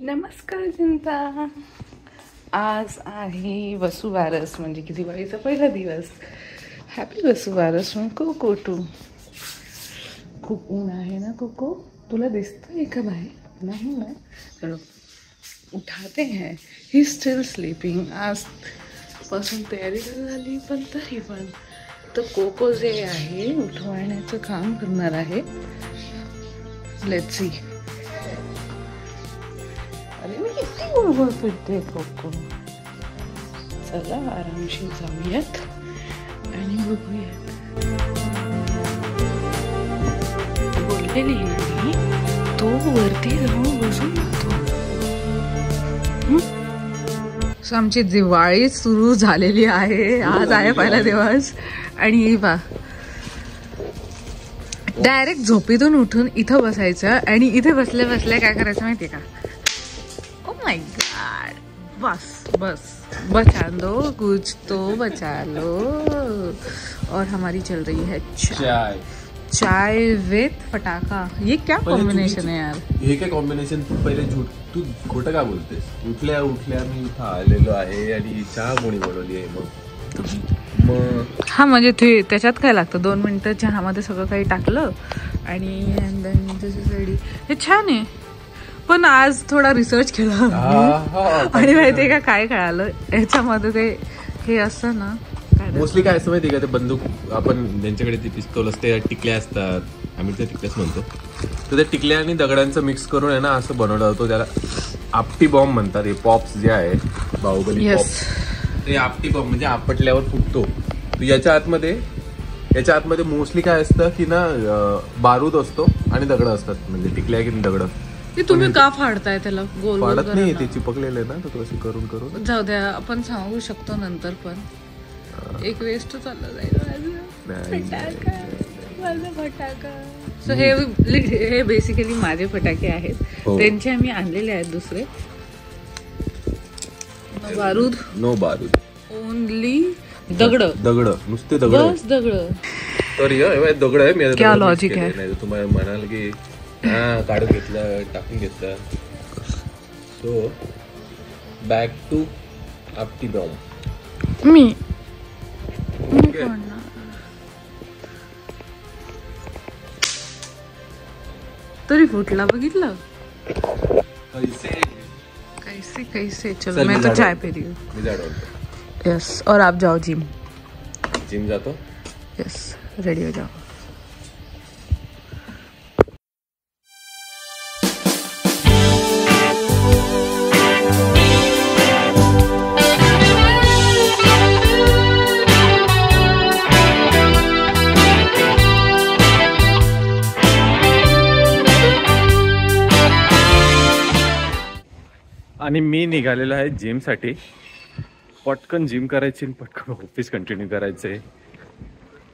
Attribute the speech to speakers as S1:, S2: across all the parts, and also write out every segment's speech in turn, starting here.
S1: नमस्कार चिंता. आज आहे वसुबारस म्हणजे की दिवाळीचा पहिला दिवस. हॅपी वसुबारस फ्रॉम कोको टू. खूप ऊन आहे ना कोको, तुला दिसतंय का बाहेर? नाही ना. चलो उठाते हैं. He still sleeping. आज पासून तयारी झाली पण तरी पण तर कोको जे आहे उठवण्याचं काम करणार आहे. Let's see. अरे मी किती बरोबर फिरते कोको. चला आरामशीर जाऊयात आणि बघूयात. बोललेली नाही तो वरती जाऊन बसून जातो. सो आमची दिवाळी सुरू झालेली आहे. आज आहे पहिला दिवस आणि बा डायरेक्ट झोपेतून उठून इथं बसायचं आणि इथे बसल्या बसल्या काय करायचं माहितीये का? Oh my God. बस बस बचा लो कुछ तो बचा लो. और हमारी चल रही है चाय. चाय विथ फटाका. ये क्या कॉम्बिनेशन है यार?
S2: हे काय कॉम्बिनेशन? तू पहिले तू खोटं का बोलतेस? उठल्या उठल्या मी इथं आलेलो आहे आणि चहा कोणी बनवली आहे? मग
S1: हा म्हणजे ते त्याच्यात काय लागतं? 2 मिनिटं चहामध्ये सगळं काही टाकलं आणि रेडी. हे छान आहे. पण आज थोडा रिसर्च केला आणि माहितीये का काय कळालं याच्यामध्ये? ते हे असतं ना
S2: मोस्टली काय असतं माहिती का? ते बंदूक आपण ज्यांच्याकडे ते पिस्तूल असते, टिकल्या असतात, आम्ही त्या टिकल्याच म्हणतो. तर त्या टिकल्या आणि दगडांचं मिक्स करून आहे ना असं बनवलं जातो. त्याला आपटी बॉम्ब म्हणतात. हे पॉप्स जे आहे बाहुबली पॉप्स, ते आपटी बॉम्ब म्हणजे आपटल्यावर फुटतो. याच्या आतमध्ये मोस्टली काय असतं की ना बारूद असतो आणि दगड असतात. म्हणजे टिकल्या की दगड.
S1: तुम्ही का फाडताय त्याला? गोल
S2: फाडत नाही, ते चिपकलेले ना. तर असे करून करून जाऊ
S1: द्या. आपण सांगू शकतो नंतर. पण एक वेस्ट चालला जाईल माझा फटाका. सो हे बेसिकली माझे फटाके आहेत. त्यांचे आम्ही आणलेले आहेत दुसरे. नो बारूद ओनली दगड.
S2: नुसते दगड.
S1: बस दगड.
S2: तर हे दगड आहे. मी
S1: क्या लॉजिक आहे?
S2: नाही तुम्हाला म्हणाल की काढून घेतलं, टाकून घेतलं. सो बॅक टू आपटी बॉम्ब.
S1: मी तरी फुटला बघितलं. कैसे चलो मैं तो चाय पी रही हूँ. यस. और आप जाओ जिम
S2: जातो.
S1: यस रेडी हो जाओ.
S2: आणि मी निघालेलो आहे जिमसाठी. पटकन जिम करायची, पटकन ऑफिस कंटिन्यू करायचंय.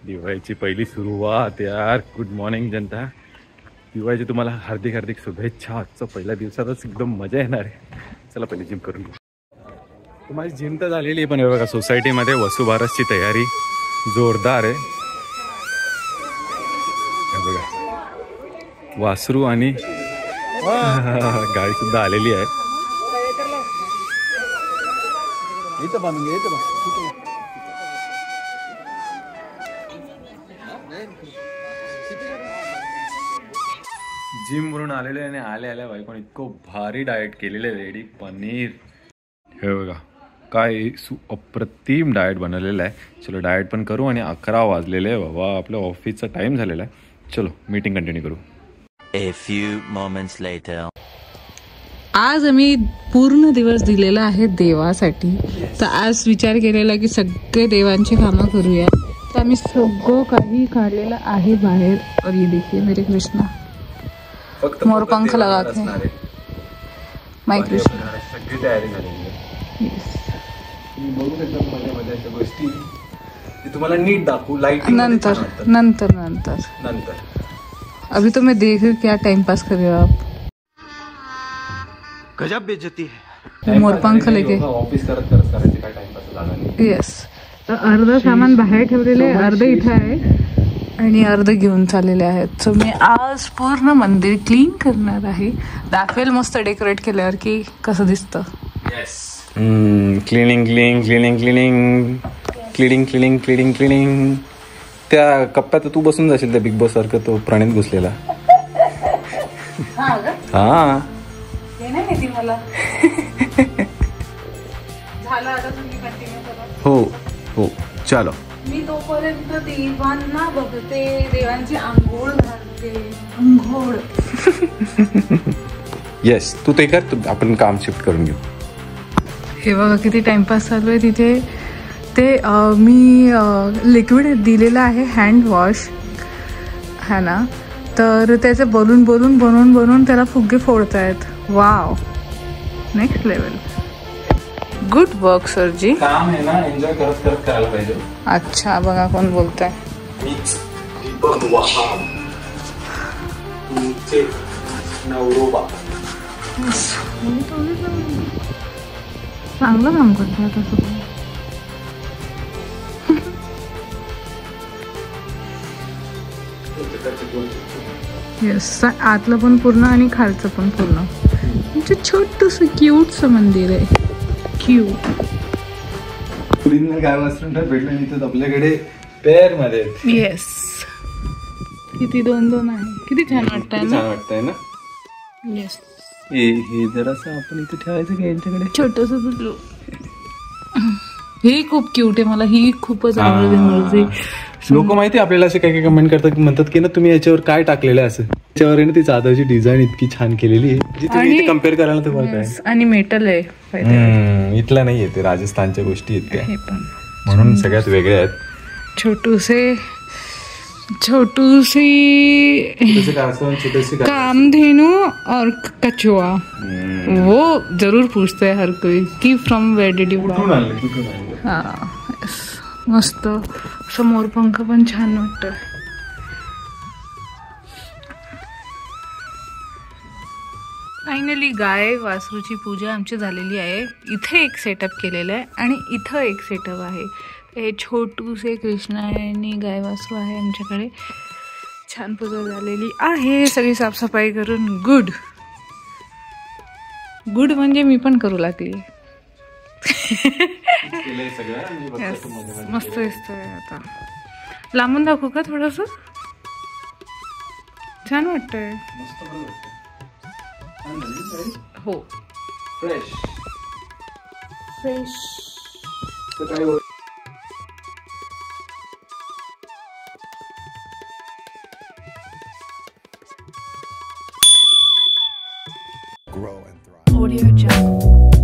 S2: दिवाळीची पहिली सुरुवात यार. गुड मॉर्निंग जनता. दिवाळीची तुम्हाला हार्दिक हार्दिक शुभेच्छा. आजचं पहिल्या दिवसातच एकदम मजा येणार आहे. चला पहिले जिम करून घेऊ. माझी जिम तर झालेली आहे, पण बघा सोसायटीमध्ये वसुबारसची तयारी जोरदार आहे. बघा वासरू आणि गाडी सुद्धा आलेली आहे. जिम वरून आलेले आणि आल्या बायकोने इतकं भारी डाएट केलेलं आहे. रेडी पनीर. हे बघा काय अप्रतिम डाएट बनवलेलं आहे. चलो डाएट पण करू. आणि 11 वाजलेले आहे बाबा. आपल्या ऑफिसचा टाइम झालेला आहे. चलो मीटिंग कंटिन्यू करू.
S3: A few moments later.
S1: आज आम्ही पूर्ण दिवस दिलेला आहे देवासाठी. तर आज विचार केलेला की सगळे देवांची कामं करूया. तर आम्ही सगळं काही काढलेलं आहे बाहेर. और ये देखिए मेरे कृष्णा मोरपंख लगा के. माय कृष्णा
S2: सगळी तयारी झालेली आहे. बघू शकता मजा गोष्टी. तुम्हाला नीट दाखवू लाइटिंग
S1: नंतर. अभी तो मैं देख रही क्या टाइम पास कर रहे हो आप.
S3: गजब बेइज्जती है.
S1: मोरपंख लेके
S2: ऑफिस करत काय टाइमपास झाला नाही.
S1: येस. तर अर्ध सामान बाहेर ठेवलेलं आहे, अर्ध इथं आहे. आणि अर्ध घेऊन चाललेले आहेत. सो मी आज पूर्ण मंदिर क्लीन करणार आहे. दाखवेल मस्त डेकोरेट केल्यावर की कसं दिसतं.
S4: Cleaning cleaning cleaning cleaning cleaning cleaning cleaning cleaning. त्या कप्प्यात तू बसून जाशील त्या बिग बॉस सारखं, तो प्रणित घुसलेला. हा
S1: हे नाही माहिती मला. झालं आता तुम्ही कंटिन्यू करा.
S4: हो हो चलो.
S1: मी तोपर्यंत देवांना बघते, देवांची आंघोळ घालते. आंघोळ.
S4: येस तू ते कर, आपण काम शिफ्ट करून घेऊ.
S1: हे बघा किती टाइमपास चालू आहे तिथे. ते मी लिक्विड दिलेलं आहे हँड वॉश हा ना, तर त्याचे बोलून बोलून बनवून बनवून त्याला फुगे फोडतायत. Wow, next level. Good work सरजी.
S4: काम आहे ना एन्जॉय करत करत करायला पाहिजे.
S1: अच्छा बघा कोण बोलताय. चांगलं काम करतोय तसं. येस, आतलं पण पूर्ण आणि खालचं पण पूर्ण. म्हणजे छोटंसं क्यूटचं मंदिर आहे. क्यूट.
S4: काय रेस्टॉरंट भेटलं नाही तर आपल्याकडे पेअर मध्ये.
S1: येस, किती 2-2 आहे. किती छान वाटतंय ना.
S4: छान वाटतंय ना.
S1: येस,
S4: हे जरासं आपण इथे ठेवायचं का यांच्याकडे.
S1: छोटस पिल्लू. हे खूप क्यूट आहे. मला ही खूपच आवडते.
S4: लोक माहिती आपल्याला असे काही काही कमेंट करतात, म्हणतात की ना तुम्ही याच्यावर काय टाकलेलं असं. त्याच्यावर आहे ना ती चादरची डिझाईन इतकी छान केलेली आहे, जी तुम्ही कम्पेअर करायला तर बघा काय.
S1: आणि मेटल आहे.
S4: इथलं नाहीये ते, राजस्थानच्या गोष्टी आहेत त्या,
S1: हे पण
S4: म्हणून सगळ्यात वेगळ्या आहेत.
S1: छोटूसी कामधेनु और कछुआ. वो जरूर पूछते हैं हर कोई कि from where did you buy. हा मस्त. समोर पंख पण छान वाटतं. फायनली गाय वासरूची पूजा आमची झालेली आहे. इथे एक सेटअप केलेलं आहे आणि इथं एक सेटअप आहे. हे छोटूसे कृष्ण आणि गाय वासरू आहे आमच्याकडे. छान पूजा झालेली आहे. सगळी साफसफाई करून गुड म्हणजे मी पण करू लागली. मस्त दिसतंय. आता लांबून दाखवू का थोडंसं. छान वाटतंय. हो fresh.
S3: Grow and thrive.
S1: Audio Jungle.